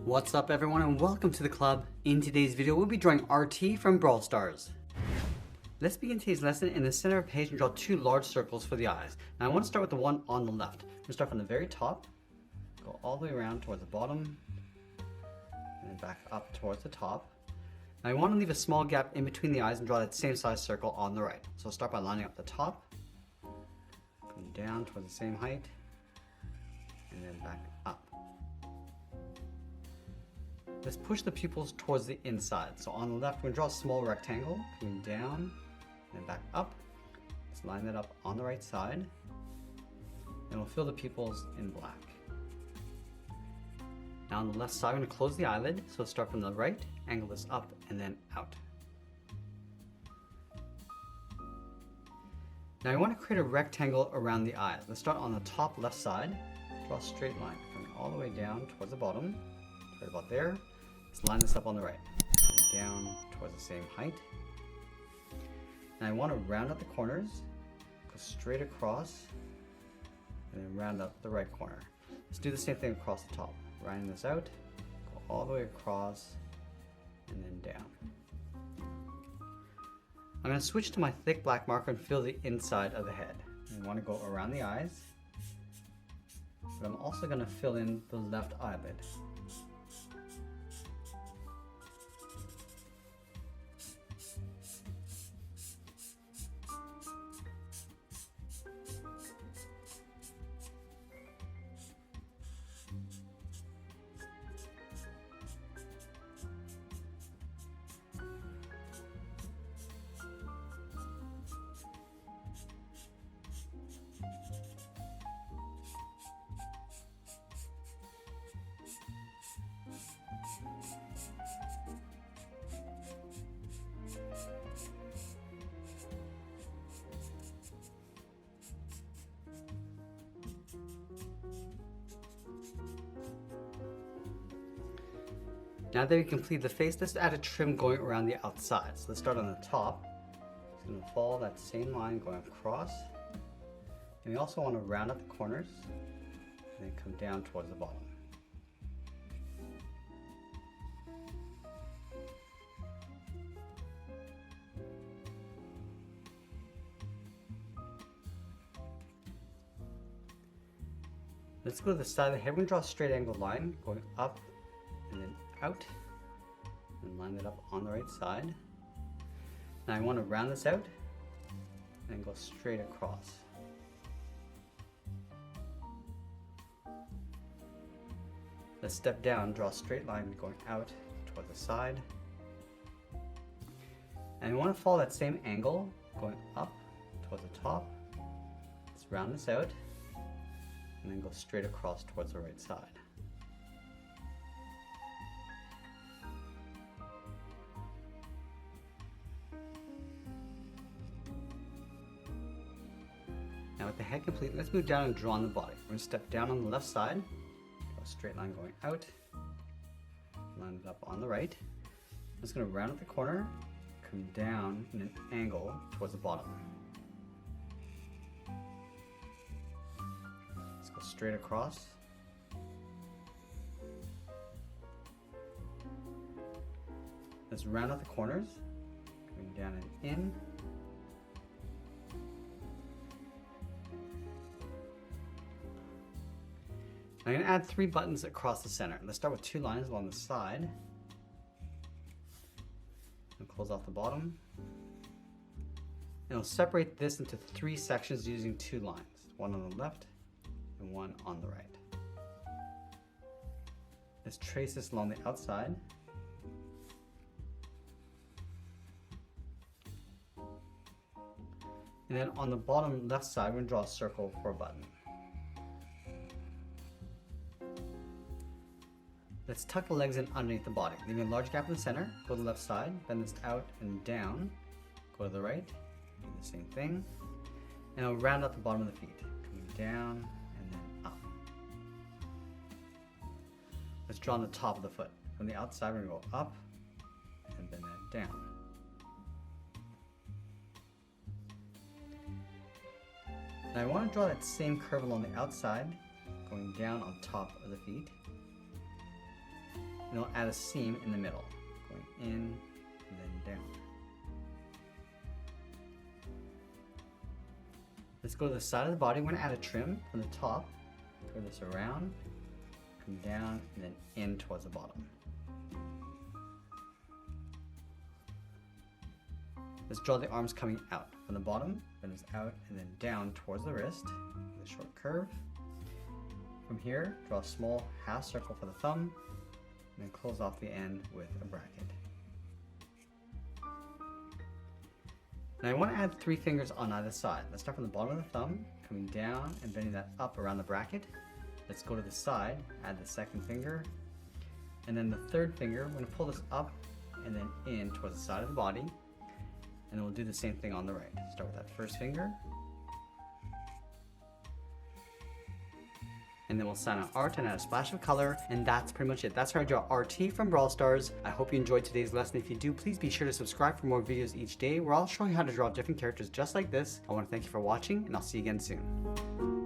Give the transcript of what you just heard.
What's up everyone and welcome to the club. In today's video we'll be drawing RT from Brawl Stars. Let's begin today's lesson. In the center of the page and draw two large circles for the eyes. Now I want to start with the one on the left. I'm going to start from the very top, go all the way around towards the bottom, and then back up towards the top. Now I want to leave a small gap in between the eyes and draw that same size circle on the right. So I'll start by lining up the top, going down towards the same height, and then back up. Let's push the pupils towards the inside. So on the left, we're going to draw a small rectangle, coming down and back up. Let's line that up on the right side. And we'll fill the pupils in black. Now on the left side, we're going to close the eyelid. So let's start from the right, angle this up and then out. Now I want to create a rectangle around the eye. Let's start on the top left side. Draw a straight line coming all the way down towards the bottom, right about there. Let's line this up on the right, coming down towards the same height. Now I want to round out the corners, go straight across, and then round up the right corner. Let's do the same thing across the top. Rounding this out, go all the way across, and then down. I'm going to switch to my thick black marker and fill the inside of the head. I want to go around the eyes, but I'm also going to fill in the left eyelid. Now that we complete the face, let's add a trim going around the outside. So let's start on the top. It's going to follow that same line going across. And we also want to round up the corners and then come down towards the bottom. Let's go to the side of the head. We're going to draw a straight angled line going up and then out, and line it up on the right side. Now I want to round this out and go straight across. Let's step down, draw a straight line going out toward the side. And we want to follow that same angle going up toward the top. Let's round this out and then go straight across towards the right side. Now with the head complete, let's move down and draw on the body. We're going to step down on the left side, draw a straight line going out, line it up on the right. I'm just going to round up the corner, come down in an angle towards the bottom. Let's go straight across. Let's round out the corners, coming down and in. I'm going to add 3 buttons across the center. Let's start with 2 lines along the side. And close off the bottom. And we'll separate this into 3 sections using 2 lines. One on the left and one on the right. Let's trace this along the outside. And then on the bottom left side, we're going to draw a circle for a button. Let's tuck the legs in underneath the body, leaving a large gap in the center. Go to the left side, bend this out and down. Go to the right, do the same thing. And I'll round out the bottom of the feet, coming down and then up. Let's draw on the top of the foot. From the outside, we're going to go up and bend that down. Now I want to draw that same curve along the outside, going down on top of the feet. and we'll add a seam in the middle, going in and then down. Let's go to the side of the body. We're going to add a trim from the top, turn this around, come down, and then in towards the bottom. Let's draw the arms coming out from the bottom, then it's out and then down towards the wrist with a short curve. From here, draw a small half circle for the thumb, and then close off the end with a bracket. Now I want to add 3 fingers on either side. Let's start from the bottom of the thumb, coming down and bending that up around the bracket. Let's go to the side, add the second finger, and then the third finger, we're going to pull this up and then in towards the side of the body. And then we'll do the same thing on the right. Start with that first finger. And then we'll sign out art and add a splash of color. And that's pretty much it. That's how I draw RT from Brawl Stars. I hope you enjoyed today's lesson. If you do, please be sure to subscribe for more videos each day where I'll show you how to draw different characters just like this. I want to thank you for watching, and I'll see you again soon.